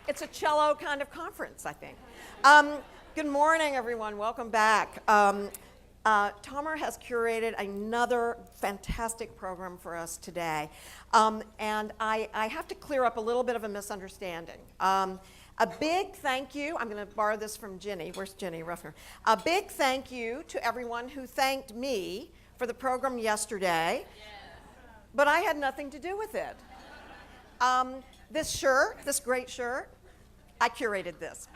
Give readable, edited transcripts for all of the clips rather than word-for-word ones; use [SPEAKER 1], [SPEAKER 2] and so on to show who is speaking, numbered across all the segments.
[SPEAKER 1] It's a cello kind of conference, I think. Good morning, everyone. Welcome back. Tomer has curated another fantastic program for us today. And I have to clear up a little bit of a misunderstanding. A big thank you, I'm going to borrow this from Ginny. Where's Ginny Ruffner? A big thank you to everyone who thanked me for the program yesterday, but I had nothing to do with it. This shirt, this great shirt, I curated this.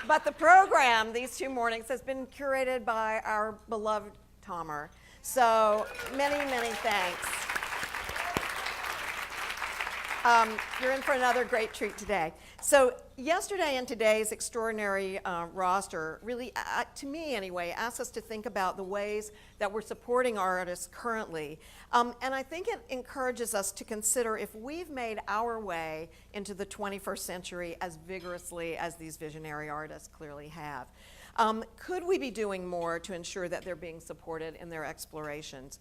[SPEAKER 1] But the program these 2 mornings has been curated by our beloved Tomer. So many, many thanks. You're in for another great treat today. So yesterday and today's extraordinary roster really, to me anyway, asks us to think about the ways that we're supporting artists currently. And I think it encourages us to consider if we've made our way into the 21st century as vigorously as these visionary artists clearly have. Could we be doing more to ensure that they're being supported in their explorations?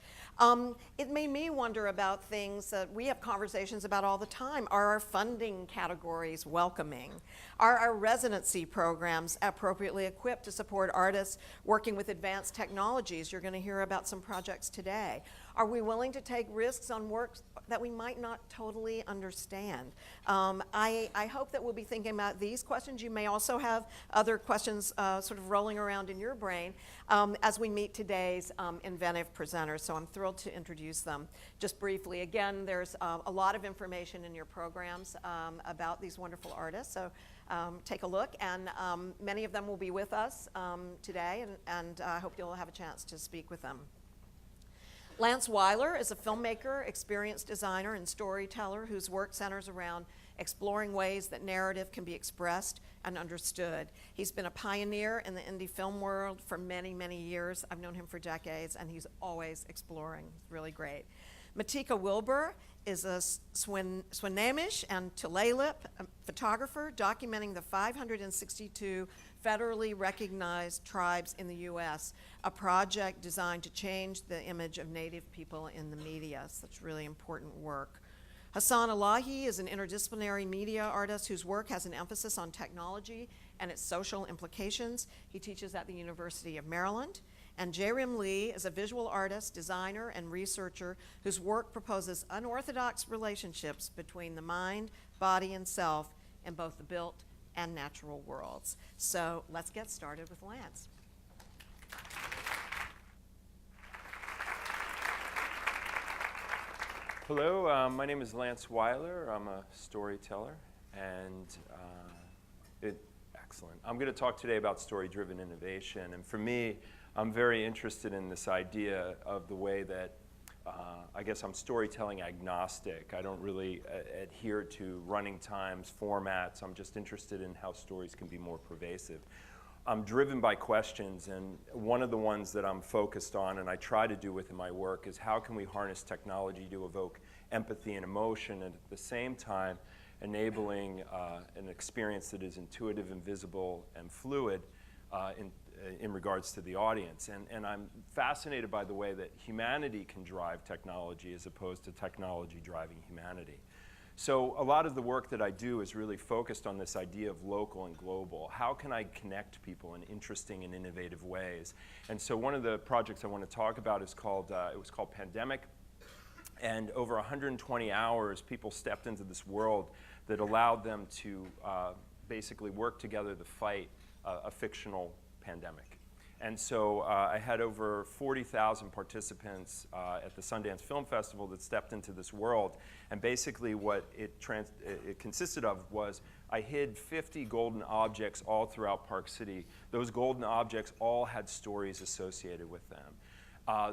[SPEAKER 1] It made me wonder about things that we have conversations about all the time. Are our funding categories welcoming? Are our residency programs appropriately equipped to support artists working with advanced technologies? You're going to hear about some projects today. Are we willing to take risks on work that we might not totally understand? I hope that we'll be thinking about these questions. You may also have other questions sort of rolling around in your brain as we meet today's inventive presenters. So I'm thrilled to introduce them. Just briefly, again, there's a lot of information in your programs about these wonderful artists. So take a look, and many of them will be with us today, and I hope you'll have a chance to speak with them. Lance Weiler is a filmmaker, experienced designer, and storyteller whose work centers around exploring ways that narrative can be expressed and understood. He's been a pioneer in the indie film world for many, many years. I've known him for decades, and he's always exploring. Really great. Matika Wilbur is a Swinomish and Tulalip photographer documenting the 562 federally recognized tribes in the U.S., a project designed to change the image of Native people in the media. Such really important work. Hasan Elahi is an interdisciplinary media artist whose work has an emphasis on technology and its social implications. He teaches at the University of Maryland. And Rhim is a visual artist, designer, and researcher whose work proposes unorthodox relationships between the mind, body, and self in both the built and natural worlds. So let's get started with Lance.
[SPEAKER 2] Hello, my name is Lance Weiler. I'm a storyteller, and excellent. I'm going to talk today about story-driven innovation, and for me, I'm very interested in this idea of the way that I guess I'm storytelling agnostic. I don't really adhere to running times, formats. I'm just interested in how stories can be more pervasive. I'm driven by questions, and one of the ones that I'm focused on and I try to do within my work is how can we harness technology to evoke empathy and emotion, and at the same time enabling an experience that is intuitive and visible and fluid in regards to the audience. And I'm fascinated by the way that humanity can drive technology as opposed to technology driving humanity. So a lot of the work that I do is really focused on this idea of local and global. How can I connect people in interesting and innovative ways? And so one of the projects I want to talk about is called, it was called Pandemic. And over 120 hours, people stepped into this world that allowed them to basically work together to fight a fictional pandemic. And so I had over 40,000 participants at the Sundance Film Festival that stepped into this world. And basically what it consisted of was I hid 50 golden objects all throughout Park City. Those golden objects all had stories associated with them.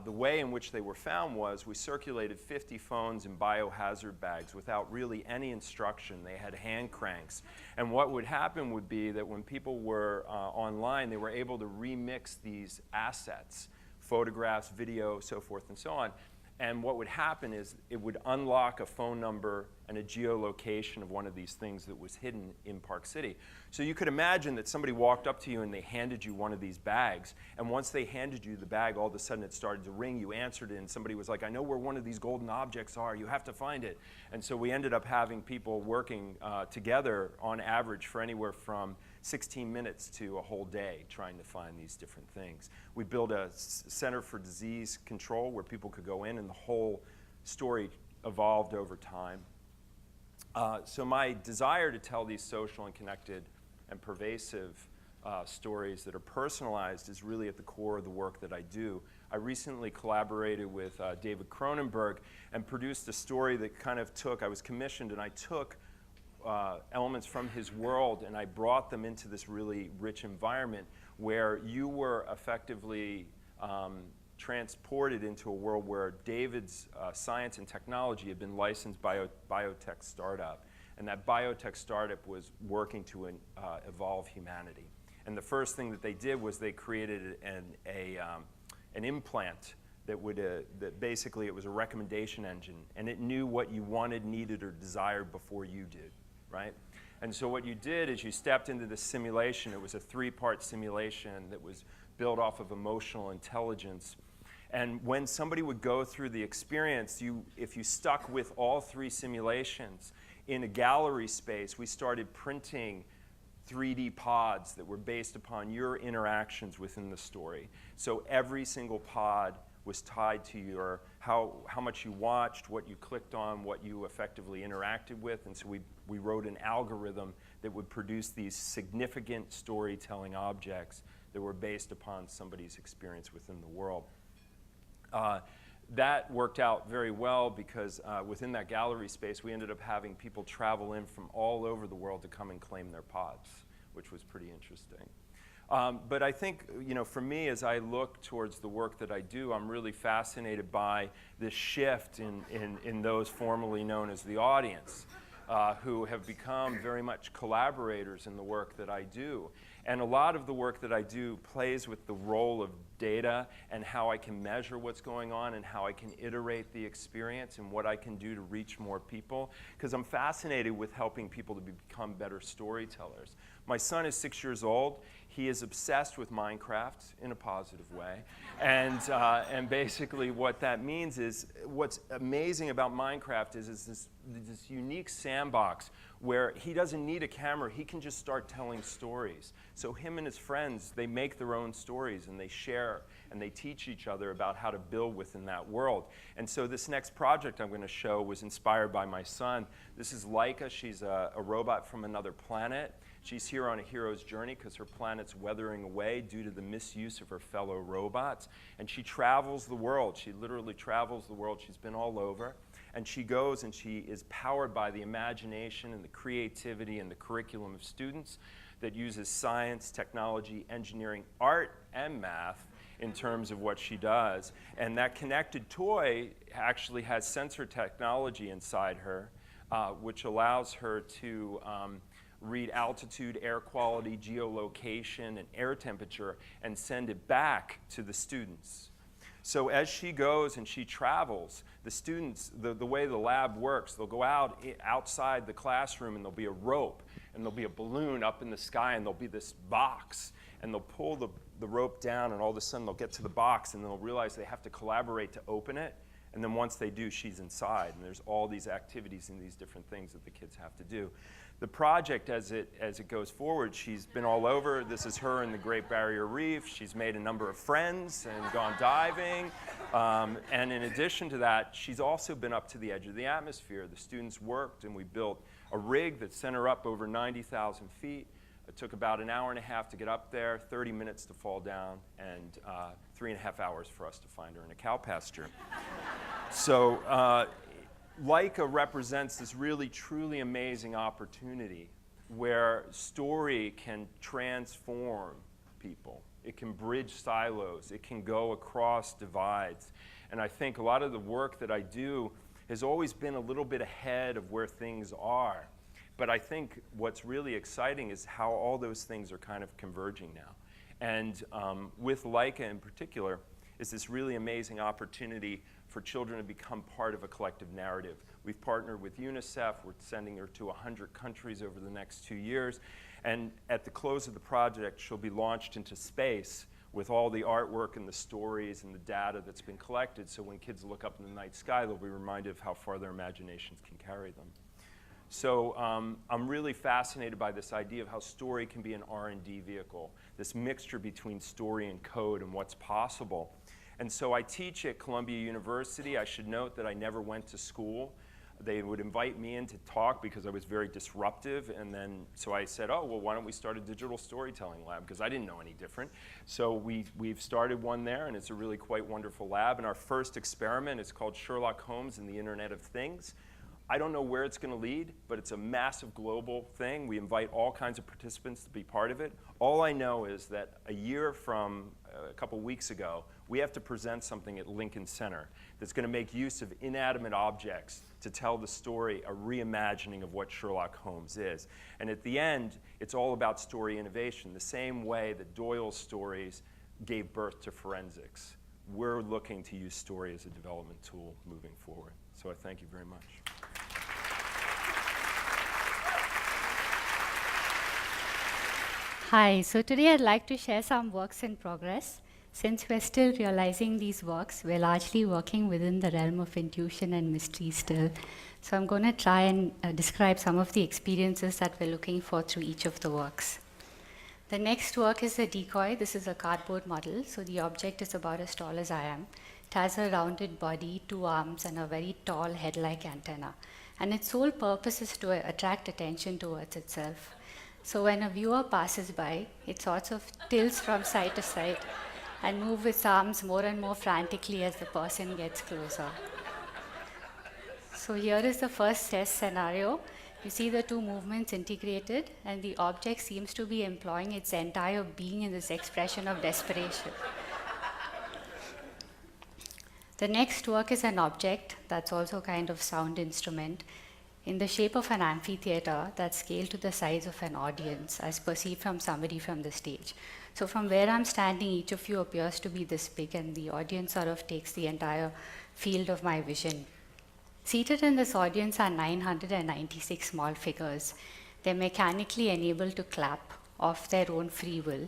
[SPEAKER 2] The way in which they were found was we circulated 50 phones in biohazard bags without really any instruction. They had hand cranks. And what would happen would be that when people were online, they were able to remix these assets, photographs, video, so forth and so on. And what would happen is it would unlock a phone number and a geolocation of one of these things that was hidden in Park City. So you could imagine that somebody walked up to you and they handed you one of these bags, and once they handed you the bag, all of a sudden it started to ring, you answered it, and somebody was like, I know where one of these golden objects are, you have to find it. And so we ended up having people working together on average for anywhere from 16 minutes to a whole day trying to find these different things. We built a Center for Disease Control where people could go in, and the whole story evolved over time. So my desire to tell these social and connected and pervasive stories that are personalized is really at the core of the work that I do. I recently collaborated with David Cronenberg and produced a story that kind of I was commissioned, and I took elements from his world and I brought them into this really rich environment where you were effectively transported into a world where David's science and technology had been licensed by a biotech startup, and that biotech startup was working to evolve humanity. And the first thing that they did was they created an implant that basically it was a recommendation engine, and it knew what you wanted, needed, or desired before you did, right? And so what you did is you stepped into this simulation. It was a 3-part simulation that was built off of emotional intelligence. And when somebody would go through the experience, if you stuck with all 3 simulations in a gallery space, we started printing 3D pods that were based upon your interactions within the story. So every single pod was tied to how much you watched, what you clicked on, what you effectively interacted with. And so we wrote an algorithm that would produce these significant storytelling objects that were based upon somebody's experience within the world. That worked out very well because within that gallery space, we ended up having people travel in from all over the world to come and claim their pods, which was pretty interesting. But I think, for me, as I look towards the work that I do, I'm really fascinated by this shift in those formerly known as the audience, who have become very much collaborators in the work that I do. And a lot of the work that I do plays with the role of data and how I can measure what's going on and how I can iterate the experience and what I can do to reach more people, because I'm fascinated with helping people to become better storytellers. My son is 6 years old. He is obsessed with Minecraft in a positive way. And basically what that means is, what's amazing about Minecraft is this unique sandbox where he doesn't need a camera. He can just start telling stories. So him and his friends, they make their own stories and they share and they teach each other about how to build within that world. And so this next project I'm going to show was inspired by my son. This is Laika. She's a robot from another planet. She's here on a hero's journey because her planet's weathering away due to the misuse of her fellow robots. And she travels the world. She literally travels the world. She's been all over. And she goes and she is powered by the imagination and the creativity and the curriculum of students that uses science, technology, engineering, art, and math in terms of what she does. And that connected toy actually has sensor technology inside her, which allows her to read altitude, air quality, geolocation, and air temperature, and send it back to the students. So as she goes and she travels, the students, the way the lab works, they'll go outside the classroom, and there'll be a rope, and there'll be a balloon up in the sky, and there'll be this box, and they'll pull the rope down, and all of a sudden they'll get to the box, and they'll realize they have to collaborate to open it. And then once they do, she's inside, and there's all these activities and these different things that the kids have to do. The project, as it goes forward, she's been all over. This is her in the Great Barrier Reef. She's made a number of friends and gone diving. And in addition to that, she's also been up to the edge of the atmosphere. The students worked, and we built a rig that sent her up over 90,000 feet. It took about an hour and a half to get up there, 30 minutes to fall down, and 3.5 hours for us to find her in a cow pasture. So Leica represents this really, truly amazing opportunity where story can transform people. It can bridge silos. It can go across divides. And I think a lot of the work that I do has always been a little bit ahead of where things are. But I think what's really exciting is how all those things are kind of converging now. And with Leica in particular, is this really amazing opportunity for children to become part of a collective narrative. We've partnered with UNICEF. We're sending her to 100 countries over the next 2 years. And at the close of the project, she'll be launched into space with all the artwork and the stories and the data that's been collected. So when kids look up in the night sky, they'll be reminded of how far their imaginations can carry them. So I'm really fascinated by this idea of how story can be an R&D vehicle, this mixture between story and code and what's possible. And so I teach at Columbia University. I should note that I never went to school. They would invite me in to talk because I was very disruptive. And then, so I said, oh, well, why don't we start a digital storytelling lab? Because I didn't know any different. So we've started one there, and it's a really quite wonderful lab. And our first experiment is called Sherlock Holmes and the Internet of Things. I don't know where it's going to lead, but it's a massive global thing. We invite all kinds of participants to be part of it. All I know is that a year from a couple weeks ago, we have to present something at Lincoln Center that's going to make use of inanimate objects to tell the story, a reimagining of what Sherlock Holmes is. And at the end, it's all about story innovation, the same way that Doyle's stories gave birth to forensics. We're looking to use story as a development tool moving forward. So I thank you very much.
[SPEAKER 3] Hi, so today I'd like to share some works in progress. Since we're still realizing these works, we're largely working within the realm of intuition and mystery still. So I'm going to try and describe some of the experiences that we're looking for through each of the works. The next work is a decoy. This is a cardboard model. So the object is about as tall as I am. It has a rounded body, 2 arms, and a very tall head-like antenna. And its sole purpose is to attract attention towards itself. So when a viewer passes by, it sort of tilts from side to side and moves its arms more and more frantically as the person gets closer. So here is the first test scenario. You see the 2 movements integrated, and the object seems to be employing its entire being in this expression of desperation. The next work is an object that's also kind of sound instrument in the shape of an amphitheater that's scaled to the size of an audience as perceived from somebody from the stage. So from where I'm standing, each of you appears to be this big, and the audience sort of takes the entire field of my vision. Seated in this audience are 996 small figures. They're mechanically enabled to clap of their own free will.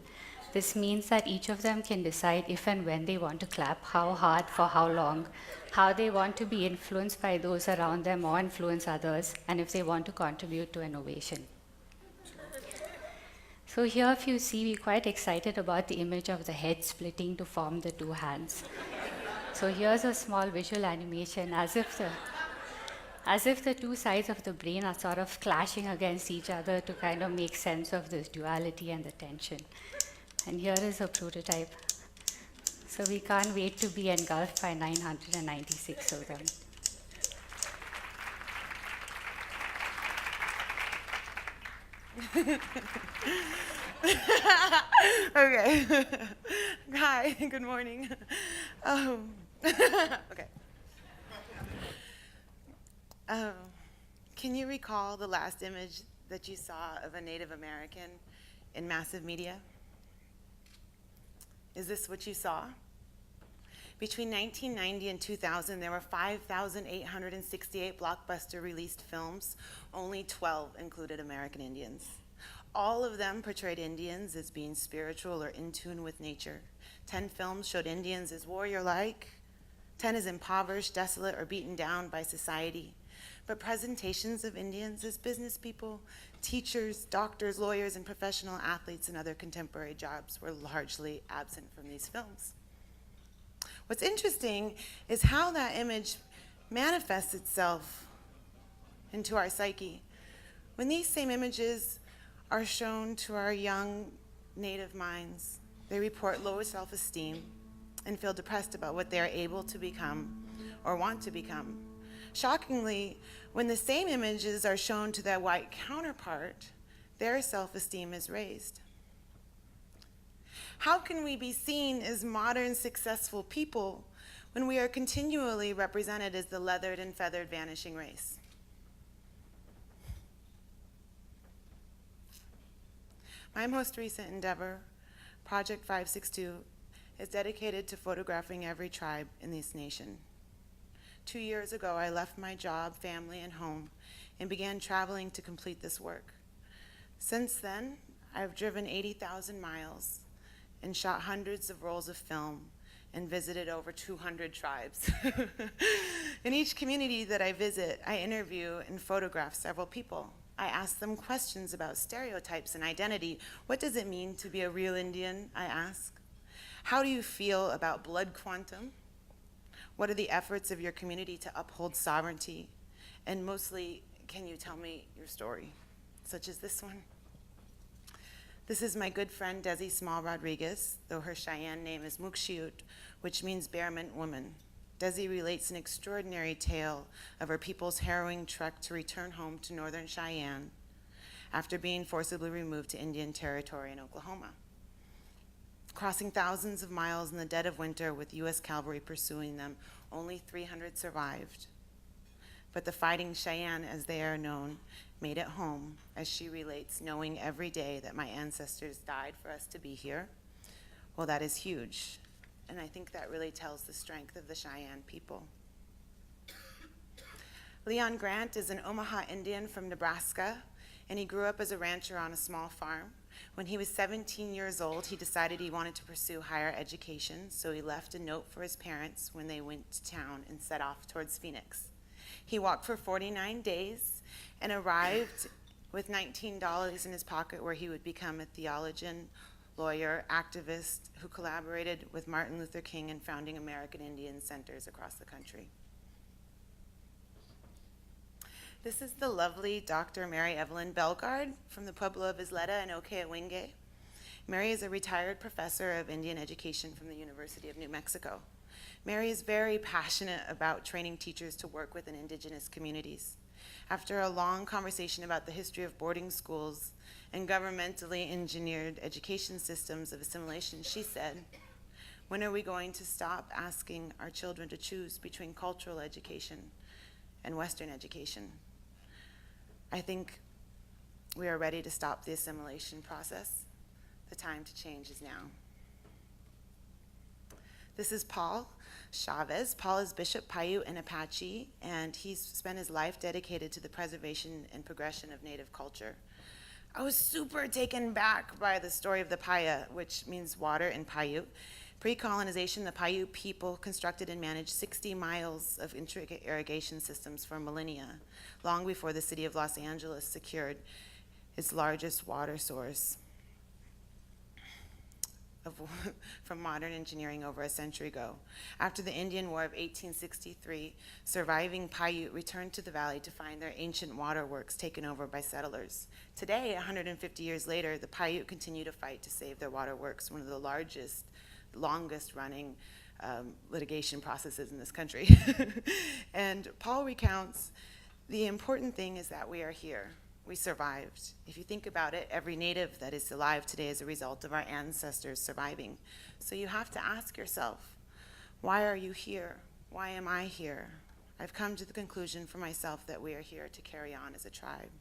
[SPEAKER 3] This means that each of them can decide if and when they want to clap, how hard, for how long, how they want to be influenced by those around them or influence others, and if they want to contribute to an ovation. So here, if you see, we're quite excited about the image of the head splitting to form the 2 hands. So here's a small visual animation as if the 2 sides of the brain are sort of clashing against each other to kind of make sense of this duality and the tension. And here is a prototype. So we can't wait to be engulfed by 996 of them.
[SPEAKER 4] Okay. Hi, good morning. Okay. Can you recall the last image that you saw of a Native American in massive media? Is this what you saw? Between 1990 and 2000, there were 5,868 blockbuster released films. Only 12 included American Indians. All of them portrayed Indians as being spiritual or in tune with nature. 10 films showed Indians as warrior-like. 10 as impoverished, desolate, or beaten down by society. But presentations of Indians as business people, teachers, doctors, lawyers, and professional athletes and other contemporary jobs were largely absent from these films. What's interesting is how that image manifests itself into our psyche. When these same images are shown to our young Native minds, they report low self-esteem and feel depressed about what they are able to become or want to become. Shockingly, when the same images are shown to their white counterpart, their self-esteem is raised. How can we be seen as modern, successful people when we are continually represented as the leathered and feathered vanishing race? My most recent endeavor, Project 562, is dedicated to photographing every tribe in this nation. 2 years ago, I left my job, family, and home and began traveling to complete this work. Since then, I've driven 80,000 miles and shot hundreds of rolls of film and visited over 200 tribes. In each community that I visit, I interview and photograph several people. I ask them questions about stereotypes and identity. What does it mean to be a real Indian, I ask. How do you feel about blood quantum? What are the efforts of your community to uphold sovereignty? And mostly, can you tell me your story, such as this one? This is my good friend Desi Small Rodriguez, though her Cheyenne name is Mukshiut, which means Bearment Woman. Desi relates an extraordinary tale of her people's harrowing trek to return home to northern Cheyenne after being forcibly removed to Indian Territory in Oklahoma. Crossing thousands of miles in the dead of winter with U.S. cavalry pursuing them, only 300 survived. But the Fighting Cheyenne, as they are known, made it home, as she relates, knowing every day that my ancestors died for us to be here. Well, that is huge, and I think that really tells the strength of the Cheyenne people. Leon Grant is an Omaha Indian from Nebraska, and he grew up as a rancher on a small farm. When he was 17 years old, he decided he wanted to pursue higher education, so he left a note for his parents when they went to town and set off towards Phoenix. He walked for 49 days and arrived with $19 in his pocket, where he would become a theologian, lawyer, activist who collaborated with Martin Luther King in founding American Indian centers across the country. This is the lovely Dr. Mary Evelyn Bellegarde from the Pueblo of Isleta in Okeawinge. Mary is a retired professor of Indian education from the University of New Mexico. Mary is very passionate about training teachers to work within indigenous communities. After a long conversation about the history of boarding schools and governmentally engineered education systems of assimilation, she said, "When are we going to stop asking our children to choose between cultural education and Western education?" I think we are ready to stop the assimilation process. The time to change is now. This is Paul Chavez. Paul is Bishop Paiute and Apache, and he's spent his life dedicated to the preservation and progression of Native culture. I was super taken back by the story of the Paya, which means water in Paiute. Pre-colonization, the Paiute people constructed and managed 60 miles of intricate irrigation systems for millennia, long before the city of Los Angeles secured its largest water source from modern engineering over a century ago. After the Indian War of 1863, surviving Paiute returned to the valley to find their ancient waterworks taken over by settlers. Today, 150 years later, the Paiute continue to fight to save their waterworks, one of the longest running litigation processes in this country. And Paul recounts, the important thing is that we are here. We survived. If you think about it, every Native that is alive today is a result of our ancestors surviving. So you have to ask yourself, why are you here? Why am I here? I've come to the conclusion for myself that we are here to carry on as a tribe.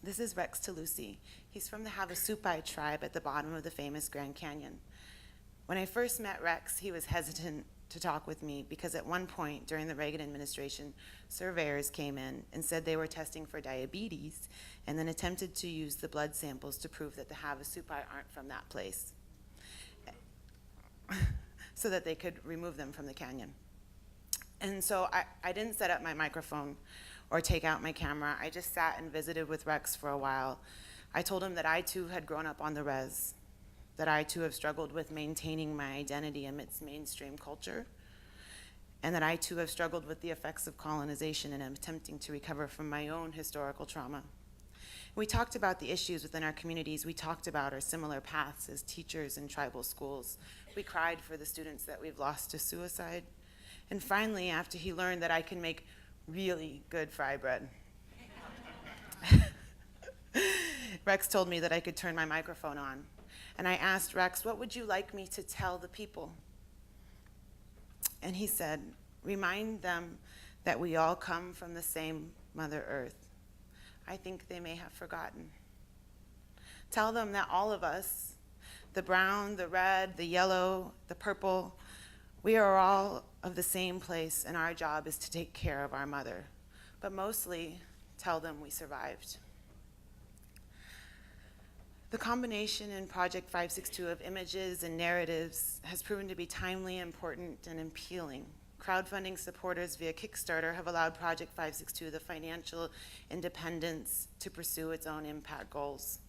[SPEAKER 4] This is Rex Talusi. He's from the Havasupai tribe at the bottom of the famous Grand Canyon. When I first met Rex, he was hesitant to talk with me because at one point during the Reagan administration, surveyors came in and said they were testing for diabetes and then attempted to use the blood samples to prove that the Havasupai aren't from that place so that they could remove them from the canyon. And so I didn't set up my microphone or take out my camera. I just sat and visited with Rex for a while. I told him that I too had grown up on the res, that I too have struggled with maintaining my identity amidst mainstream culture, and that I too have struggled with the effects of colonization and am attempting to recover from my own historical trauma. We talked about the issues within our communities. We talked about our similar paths as teachers in tribal schools. We cried for the students that we've lost to suicide. And finally, after he learned that I can make really good fry bread, Rex told me that I could turn my microphone on. And I asked Rex, what would you like me to tell the people? And he said, remind them that we all come from the same Mother Earth. I think they may have forgotten. Tell them that all of us, the brown, the red, the yellow, the purple, we are all of the same place, and our job is to take care of our mother. But mostly, tell them we survived. The combination in Project 562 of images and narratives has proven to be timely, important, and appealing. Crowdfunding supporters via Kickstarter have allowed Project 562 the financial independence to pursue its own impact goals.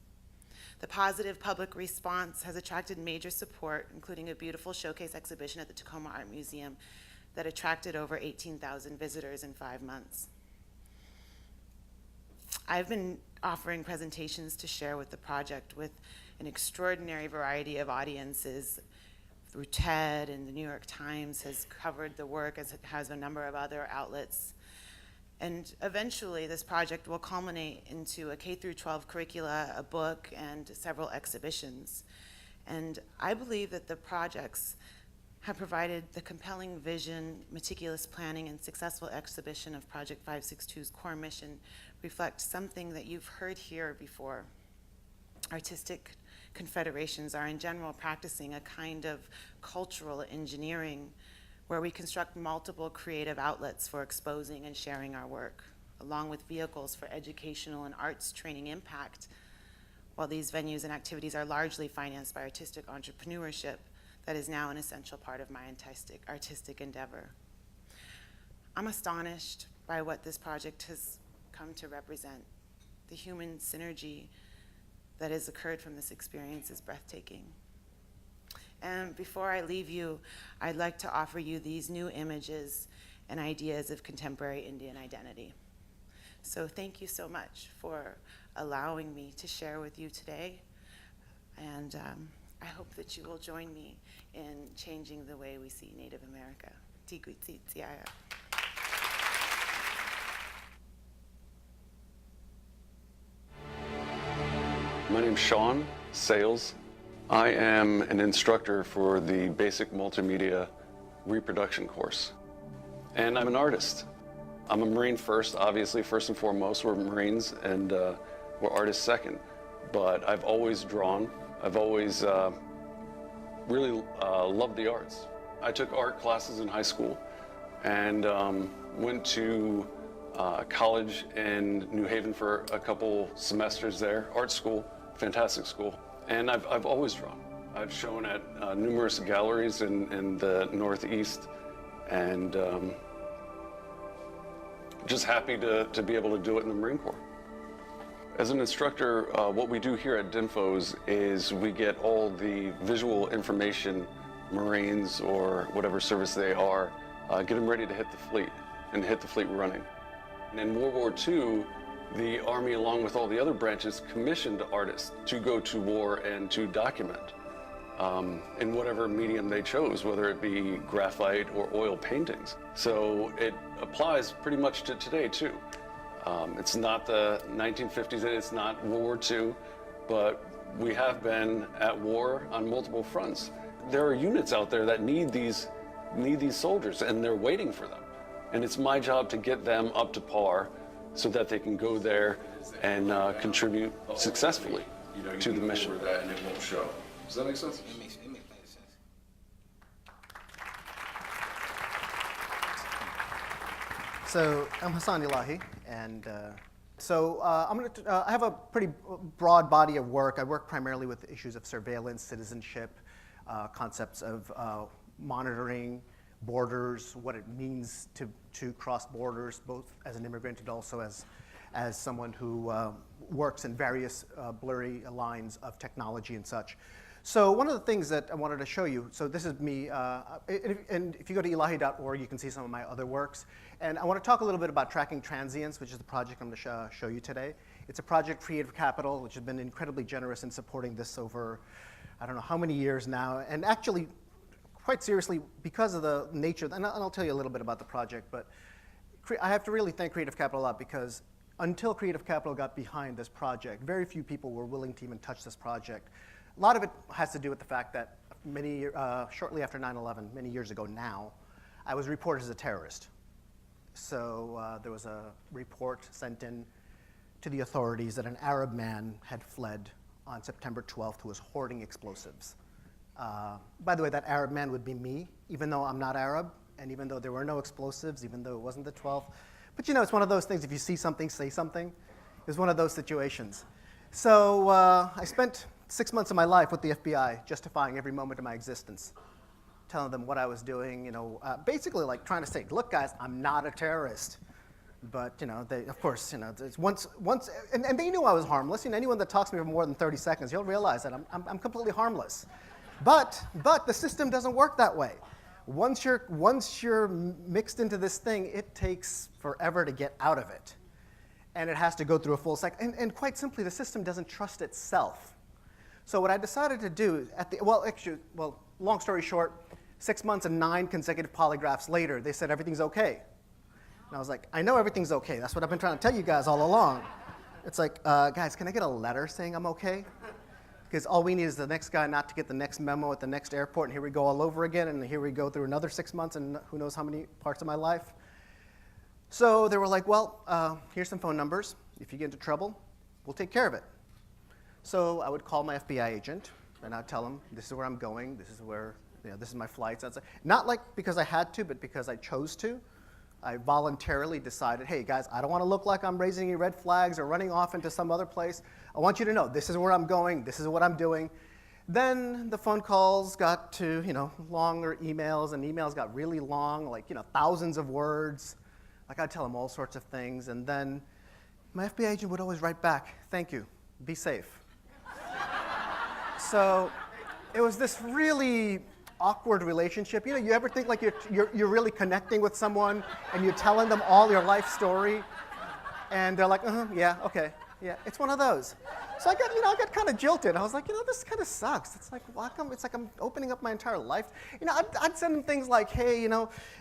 [SPEAKER 4] The positive public response has attracted major support, including a beautiful showcase exhibition at the Tacoma Art Museum that attracted over 18,000 visitors in 5 months. I've been offering presentations to share with the project with an extraordinary variety of audiences through TED, and the New York Times has covered the work, as it has a number of other outlets. And eventually this project will culminate into a K-12 curricula, a book, and several exhibitions. And I believe that the projects have provided the compelling vision, meticulous planning, and successful exhibition of Project 562's core mission reflect something that you've heard here before. Artistic confederations are in general practicing a kind of cultural engineering where we construct multiple creative outlets for exposing and sharing our work, along with vehicles for educational and arts training impact, while these venues and activities are largely financed by artistic entrepreneurship that is now an essential part of my artistic endeavor. I'm astonished by what this project has come to represent. The human synergy that has occurred from this experience is breathtaking. And before I leave you, I'd like to offer you these new images and ideas of contemporary Indian identity. So thank you so much for allowing me to share with you today. And I hope that you will join me in changing the way we see Native America. Tigwitsi GIA.
[SPEAKER 5] My name's Sean Sales. I am an instructor for the Basic Multimedia Reproduction course. And I'm an artist. I'm a Marine first, obviously, first and foremost. We're Marines and we're artists second. But I've always drawn. I've always really loved the arts. I took art classes in high school and went to college in New Haven for a couple semesters there, art school, fantastic school. And I've always drawn. I've shown at numerous galleries in the Northeast, and just happy to be able to do it in the Marine Corps. As an instructor, what we do here at DINFOS is we get all the visual information, Marines or whatever service they are, get them ready to hit the fleet and hit the fleet running. And in World War II, the Army, along with all the other branches, commissioned artists to go to war and to document in whatever medium they chose, whether it be graphite or oil paintings. So it applies pretty much to today too. It's not the 1950s, it's not World War II, but we have been at war on multiple fronts. There are units out there that need these soldiers, and they're waiting for them. And it's my job to get them up to par so that they can go there and contribute successfully to the mission.
[SPEAKER 6] And it won't show. Does that make sense?
[SPEAKER 7] It makes plenty of sense.
[SPEAKER 8] So I'm Hasan Elahi, and I have a pretty broad body of work. I work primarily with issues of surveillance, citizenship, concepts of monitoring borders, what it means to cross borders, both as an immigrant and also as someone who works in various blurry lines of technology and such. So one of the things that I wanted to show you, so this is me, and if you go to elahi.org, you can see some of my other works. And I want to talk a little bit about tracking transients, which is the project I'm going to show you today. It's a project Creative Capital, which has been incredibly generous in supporting this over, I don't know how many years now. And actually, quite seriously, because of the nature, and I'll tell you a little bit about the project, but I have to really thank Creative Capital a lot, because until Creative Capital got behind this project, very few people were willing to even touch this project. A lot of it has to do with the fact that shortly after 9/11, many years ago now, I was reported as a terrorist. So there was a report sent in to the authorities that an Arab man had fled on September 12th who was hoarding explosives. By the way, that Arab man would be me, even though I'm not Arab, and even though there were no explosives, even though it wasn't the 12th. But you know, it's one of those things, if you see something, say something. It was one of those situations. So I spent 6 months of my life with the FBI, justifying every moment of my existence, telling them what I was doing, basically like trying to say, look guys, I'm not a terrorist. But they, of course, it's once, and they knew I was harmless. Anyone that talks to me for more than 30 seconds, you'll realize that I'm completely harmless. But the system doesn't work that way. Once you're mixed into this thing, it takes forever to get out of it. And it has to go through a full cycle. And quite simply, the system doesn't trust itself. So what I decided to do, long story short, 6 months and 9 consecutive polygraphs later, they said everything's okay. And I was like, I know everything's okay. That's what I've been trying to tell you guys all along. It's like, guys, can I get a letter saying I'm okay? Because all we need is the next guy not to get the next memo at the next airport, and here we go all over again, and here we go through another 6 months and who knows how many parts of my life. So they were like, well, here's some phone numbers. If you get into trouble, we'll take care of it. So I would call my FBI agent, and I'd tell him, this is where I'm going, this is where, this is my flights. Not like because I had to, but because I chose to. I voluntarily decided, hey guys, I don't want to look like I'm raising any red flags or running off into some other place. I want you to know this is where I'm going, this is what I'm doing. Then the phone calls got to, longer emails, and emails got really long, like, thousands of words. Like I'd tell them all sorts of things, and then my FBI agent would always write back, thank you, be safe. So it was this really awkward relationship. You ever think like you're really connecting with someone and you're telling them all your life story, and they're like, yeah, okay, yeah, it's one of those. So I got kind of jilted. I was like, this kind of sucks. It's like, welcome. It's like I'm opening up my entire life. I'd send them things like, hey,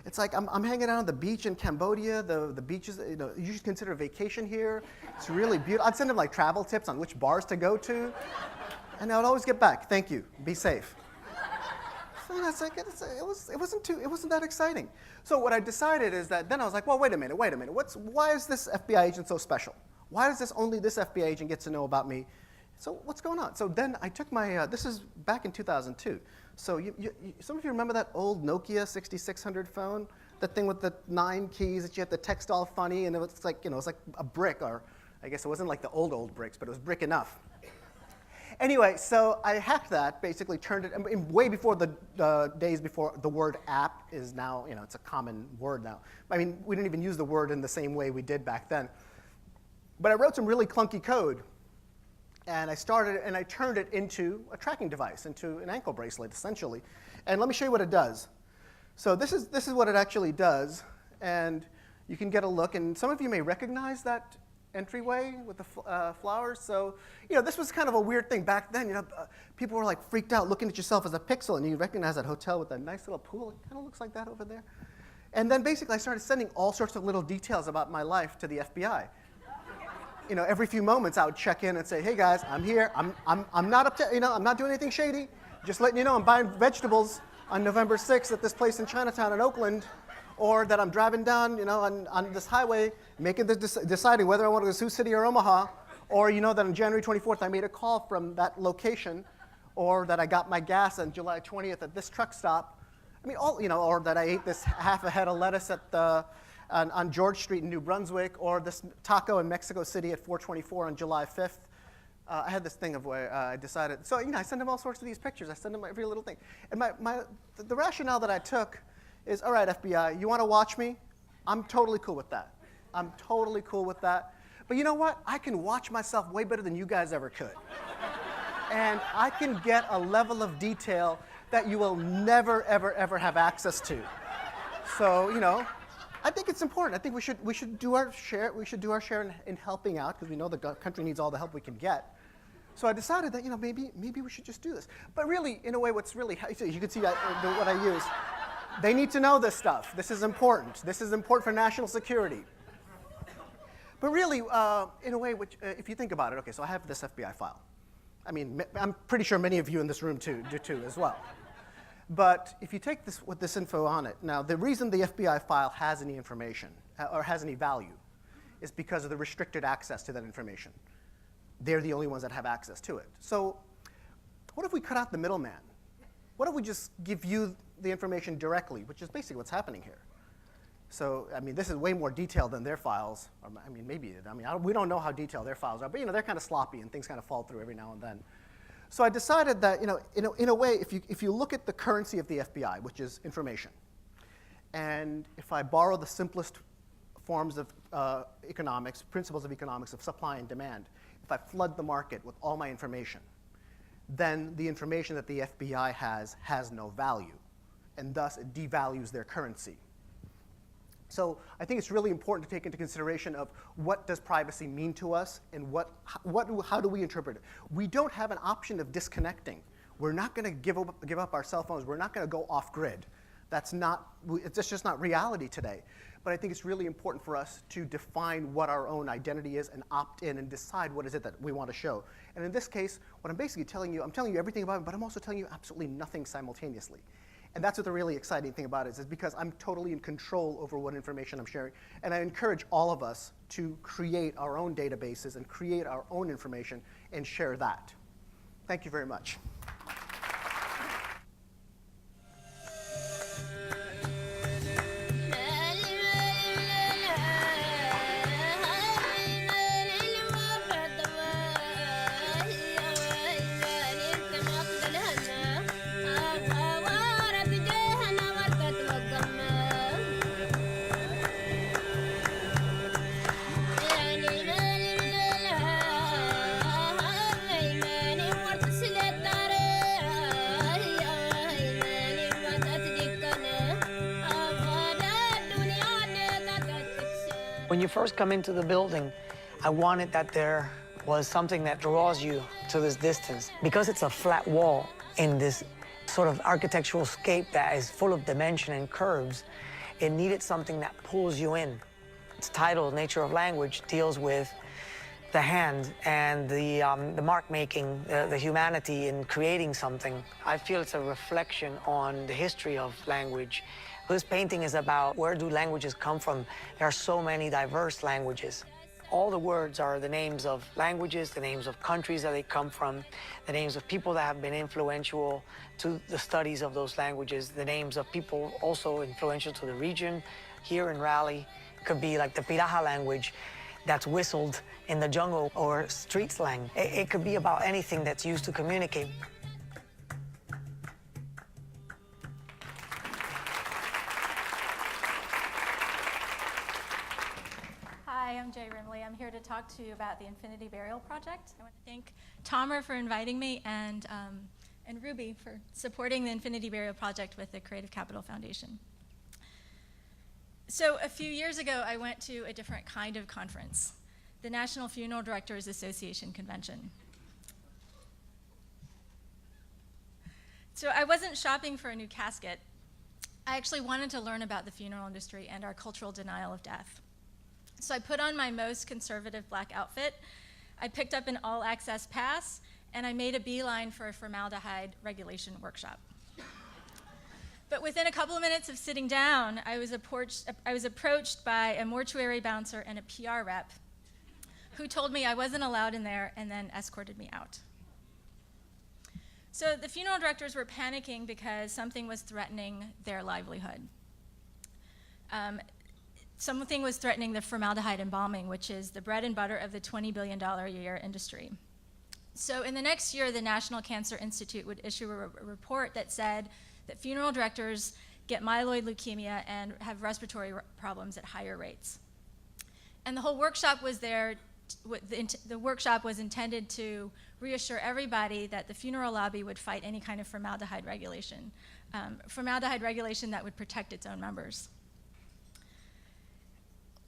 [SPEAKER 8] it's like I'm hanging out on the beach in Cambodia. The beaches, you should consider a vacation here. It's really beautiful. I'd send them like travel tips on which bars to go to, and I would always get back, thank you, be safe. So I was like, it wasn't that exciting. So what I decided is that then I was like, well, wait a minute. Why is this FBI agent so special? Why does only this FBI agent get to know about me? So what's going on? So then I took my, this is back in 2002. So some of you remember that old Nokia 6600 phone? That thing with the 9 keys that you had to text all funny, and it was like, it was like a brick, or I guess it wasn't like the old bricks, but it was brick enough. Anyway, so I hacked that, basically turned it, way before the days before the word app is now, it's a common word now. I mean, we didn't even use the word in the same way we did back then. But I wrote some really clunky code, and I turned it into a tracking device, into an ankle bracelet, essentially. And let me show you what it does. So this is what it actually does, and you can get a look, and some of you may recognize that entryway with the flowers. So, this was kind of a weird thing back then. People were like freaked out looking at yourself as a pixel, and you recognize that hotel with that nice little pool. It kind of looks like that over there. And then basically I started sending all sorts of little details about my life to the FBI. Every few moments I would check in and say, hey guys, I'm here. I'm not up to, I'm not doing anything shady. Just letting you know I'm buying vegetables on November 6th at this place in Chinatown in Oakland. or that I'm driving down, on this highway, making deciding whether I want to go to Sioux City or Omaha, or that on January 24th I made a call from that location, or that I got my gas on July 20th at this truck stop. I mean, or that I ate this half a head of lettuce on George Street in New Brunswick, or this taco in Mexico City at 424 on July 5th. I had this thing of where I decided, so I send him all sorts of these pictures. I send him every little thing. And the rationale that I took is, all right, FBI, you want to watch me? I'm totally cool with that. I'm totally cool with that. But you know what? I can watch myself way better than you guys ever could. And I can get a level of detail that you will never, ever, ever have access to. So, I think it's important. I think we should do our share. We should do our share in helping out, because we know the country needs all the help we can get. So I decided that maybe we should just do this. But really, in a way, what's really, you can see that what I use. They need to know this stuff. This is important. This is important for national security. But really, in a way, which if you think about it, okay, so I have this FBI file. I mean, I'm pretty sure many of you in this room do too as well. But if you take this with this info on it, now the reason the FBI file has any information or has any value is because of the restricted access to that information. They're the only ones that have access to it. So what if we cut out the middleman? What if we just give you the information directly, which is basically what's happening here? So, I mean, this is way more detailed than their files. We don't know how detailed their files are, but they're kind of sloppy and things kind of fall through every now and then. So I decided that, in a way, if you look at the currency of the FBI, which is information, and if I borrow the simplest forms of economics, principles of economics of supply and demand, if I flood the market with all my information, then the information that the FBI has no value, and thus it devalues their currency. So I think it's really important to take into consideration of what does privacy mean to us, and how do we interpret it. We don't have an option of disconnecting. We're not going to give up our cell phones. We're not going to go off grid. It's just not reality today. But I think it's really important for us to define what our own identity is and opt in and decide what is it that we want to show. And in this case, what I'm basically telling you, I'm telling you everything about it, but I'm also telling you absolutely nothing simultaneously. And that's what the really exciting thing about it is because I'm totally in control over what information I'm sharing. And I encourage all of us to create our own databases and create our own information and share that. Thank you very much.
[SPEAKER 7] When you first come into the building, I wanted that there was something that draws you to this distance. Because it's a flat wall in this sort of architectural scape that is full of dimension and curves, it needed something that pulls you in. Its title, Nature of Language, deals with the hand and the mark making, the humanity in creating something. I feel it's a reflection on the history of language. This painting is about where do languages come from. There are so many diverse languages. All the words are the names of languages, the names of countries that they come from, the names of people that have been influential to the studies of those languages, the names of people also influential to the region. Here in Raleigh, it could be like the Piraha language that's whistled in the jungle, or street slang. It could be about anything that's used to communicate.
[SPEAKER 9] Hi, I'm Jay Rimley. I'm here to talk to you about the Infinity Burial Project. I want to thank Tomer for inviting me and Ruby for supporting the Infinity Burial Project with the Creative Capital Foundation. So a few years ago, I went to a different kind of conference, the National Funeral Directors Association Convention. So I wasn't shopping for a new casket. I actually wanted to learn about the funeral industry and our cultural denial of death. So I put on my most conservative black outfit, I picked up an all-access pass, and I made a beeline for a formaldehyde regulation workshop. But within a couple of minutes of sitting down, I was approached by a mortuary bouncer and a PR rep who told me I wasn't allowed in there and then escorted me out. So the funeral directors were panicking because something was threatening their livelihood. Something was threatening the formaldehyde embalming, which is the bread and butter of the $20 billion a year industry. So in the next year, the National Cancer Institute would issue a report that said that funeral directors get myeloid leukemia and have respiratory problems at higher rates. And the whole workshop was there. The workshop was intended to reassure everybody that the funeral lobby would fight any kind of formaldehyde regulation that would protect its own members.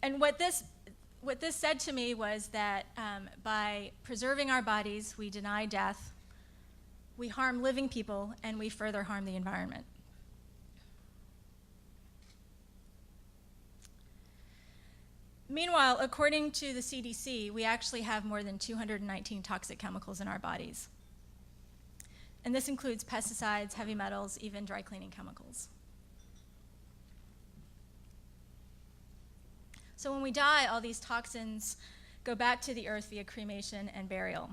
[SPEAKER 9] And what this said to me was that by preserving our bodies, we deny death, we harm living people, and we further harm the environment. Meanwhile, according to the CDC, we actually have more than 219 toxic chemicals in our bodies. And this includes pesticides, heavy metals, even dry cleaning chemicals. So when we die, all these toxins go back to the earth via cremation and burial.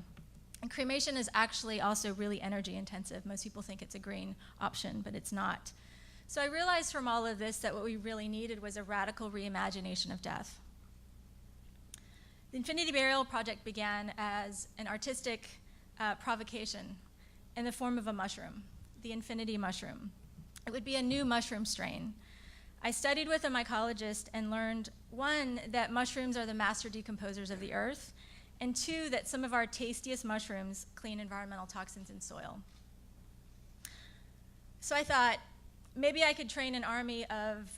[SPEAKER 9] And cremation is actually also really energy intensive. Most people think it's a green option, but it's not. So I realized from all of this that what we really needed was a radical reimagination of death. The Infinity Burial Project began as an artistic provocation in the form of a mushroom, the infinity mushroom. It would be a new mushroom strain. I studied with a mycologist and learned, one, that mushrooms are the master decomposers of the earth, and two, that some of our tastiest mushrooms clean environmental toxins in soil. So I thought, maybe I could train an army of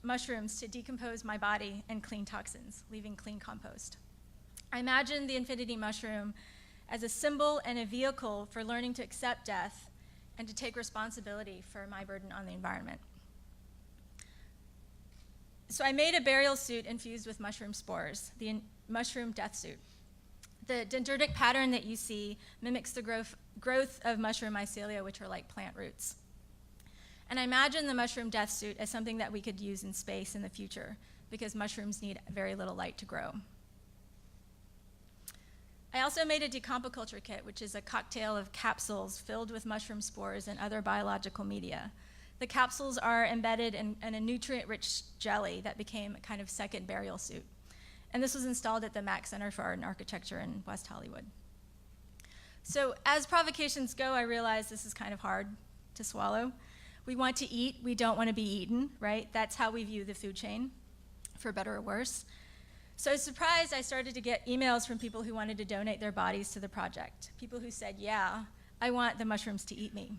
[SPEAKER 9] mushrooms to decompose my body and clean toxins, leaving clean compost. I imagined the infinity mushroom as a symbol and a vehicle for learning to accept death and to take responsibility for my burden on the environment. So I made a burial suit infused with mushroom spores, the mushroom death suit. The dendritic pattern that you see mimics the growth of mushroom mycelia, which are like plant roots. And I imagine the mushroom death suit as something that we could use in space in the future, because mushrooms need very little light to grow. I also made a decompoculture kit, which is a cocktail of capsules filled with mushroom spores and other biological media. The capsules are embedded in a nutrient-rich jelly that became a kind of second burial suit. And this was installed at the Mack Center for Art and Architecture in West Hollywood. So as provocations go, I realized this is kind of hard to swallow. We want to eat, we don't want to be eaten, right? That's how we view the food chain, for better or worse. So I was surprised I started to get emails from people who wanted to donate their bodies to the project. People who said, yeah, I want the mushrooms to eat me.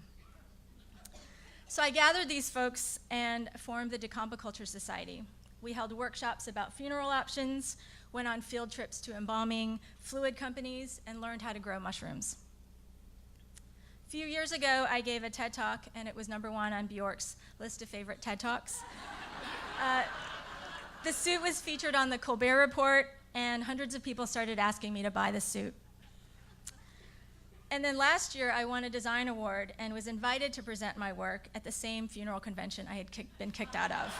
[SPEAKER 9] So I gathered these folks and formed the Decompoculture Society. We held workshops about funeral options, went on field trips to embalming, fluid companies, and learned how to grow mushrooms. A few years ago, I gave a TED Talk, and it was #1 on Bjork's list of favorite TED Talks. The suit was featured on the Colbert Report, and hundreds of people started asking me to buy the suit. And then last year, I won a design award and was invited to present my work at the same funeral convention I had been kicked out of.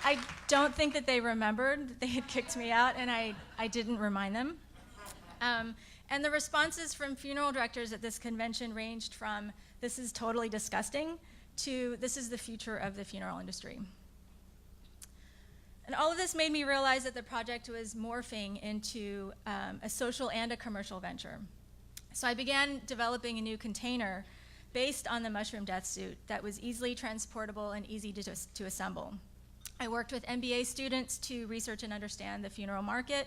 [SPEAKER 9] I don't think that they remembered that they had kicked me out, and I didn't remind them. And the responses from funeral directors at this convention ranged from, this is totally disgusting, to this is the future of the funeral industry. And all of this made me realize that the project was morphing into a social and a commercial venture. So I began developing a new container based on the mushroom death suit that was easily transportable and easy to assemble. I worked with MBA students to research and understand the funeral market.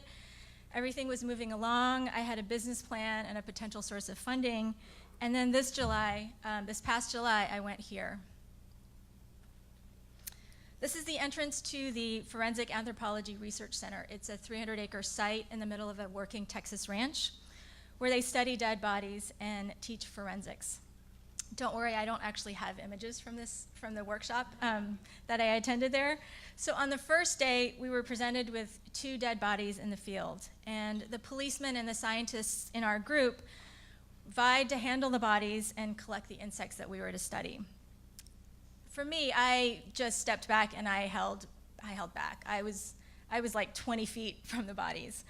[SPEAKER 9] Everything was moving along. I had a business plan and a potential source of funding. And then this past July, I went here. This is the entrance to the Forensic Anthropology Research Center. It's a 300-acre site in the middle of a working Texas ranch where they study dead bodies and teach forensics. Don't worry, I don't actually have images from the workshop that I attended there. So on the first day, we were presented with 2 dead bodies in the field. And the policemen and the scientists in our group vied to handle the bodies and collect the insects that we were to study. For me, I just stepped back and I held back. I was like 20 feet from the bodies.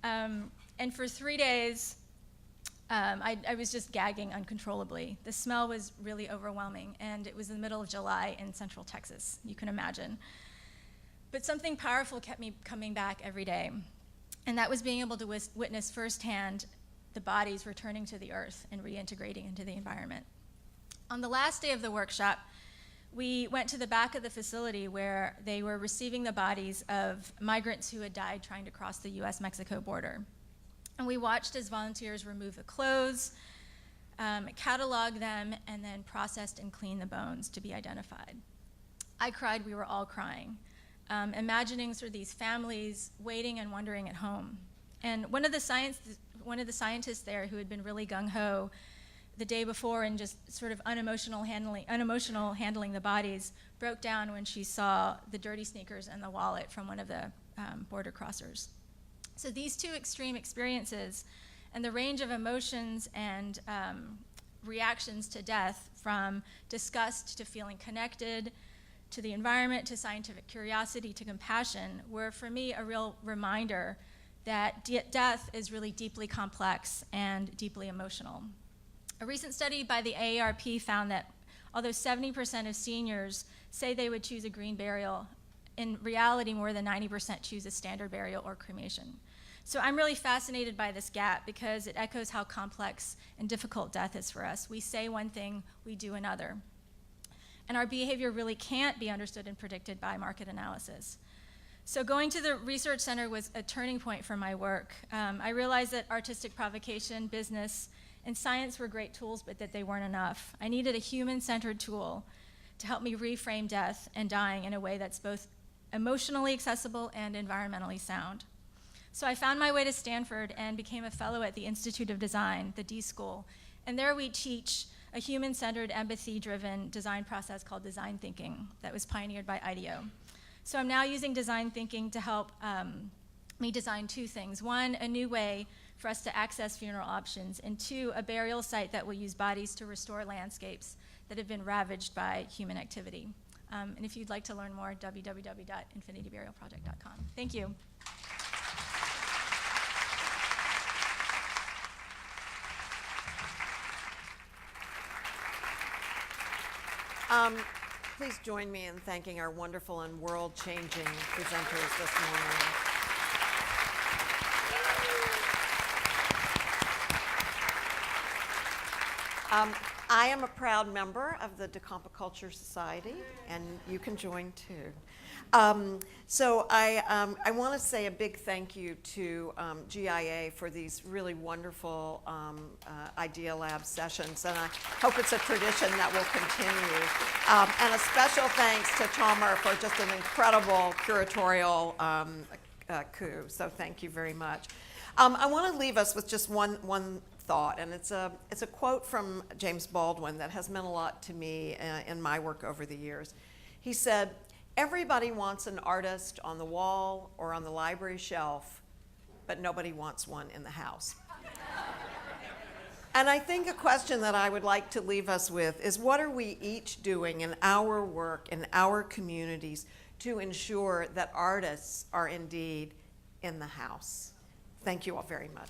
[SPEAKER 9] And for 3 days, I was just gagging uncontrollably. The smell was really overwhelming, and it was the middle of July in central Texas, you can imagine. But something powerful kept me coming back every day, and that was being able to witness firsthand the bodies returning to the earth and reintegrating into the environment. On the last day of the workshop, we went to the back of the facility where they were receiving the bodies of migrants who had died trying to cross the US-Mexico border. And we watched as volunteers remove the clothes, catalog them, and then processed and cleaned the bones to be identified. I cried, we were all crying, imagining sort of these families waiting and wondering at home. And one of the scientists there who had been really gung-ho the day before and just sort of unemotional handling the bodies broke down when she saw the dirty sneakers and the wallet from one of the border crossers. So these two extreme experiences and the range of emotions and reactions to death, from disgust to feeling connected to the environment to scientific curiosity to compassion, were for me a real reminder that death is really deeply complex and deeply emotional. A recent study by the AARP found that although 70% of seniors say they would choose a green burial, in reality more than 90% choose a standard burial or cremation. So I'm really fascinated by this gap because it echoes how complex and difficult death is for us. We say one thing, we do another. And our behavior really can't be understood and predicted by market analysis. So going to the research center was a turning point for my work. I realized that artistic provocation, business, and science were great tools, but that they weren't enough. I needed a human-centered tool to help me reframe death and dying in a way that's both emotionally accessible and environmentally sound. So I found my way to Stanford and became a fellow at the Institute of Design, the D School. And there we teach a human-centered, empathy-driven design process called design thinking that was pioneered by IDEO. So I'm now using design thinking to help me design two things. One, a new way for us to access funeral options, and two, a burial site that will use bodies to restore landscapes that have been ravaged by human activity. And if you'd like to learn more, www.infinityburialproject.com. Thank you.
[SPEAKER 1] Please join me in thanking our wonderful and world-changing presenters this morning. I am a proud member of the Decompiculture Society, and you can join too. So I want to say a big thank you to GIA for these really wonderful Idea Lab sessions, and I hope it's a tradition that will continue. And a special thanks to Tomer for just an incredible curatorial coup, so thank you very much. I want to leave us with just one thought, and it's a quote from James Baldwin that has meant a lot to me in my work over the years. He said, "Everybody wants an artist on the wall or on the library shelf, but nobody wants one in the house." And I think a question that I would like to leave us with is, what are we each doing in our work, in our communities, to ensure that artists are indeed in the house? Thank you all very much.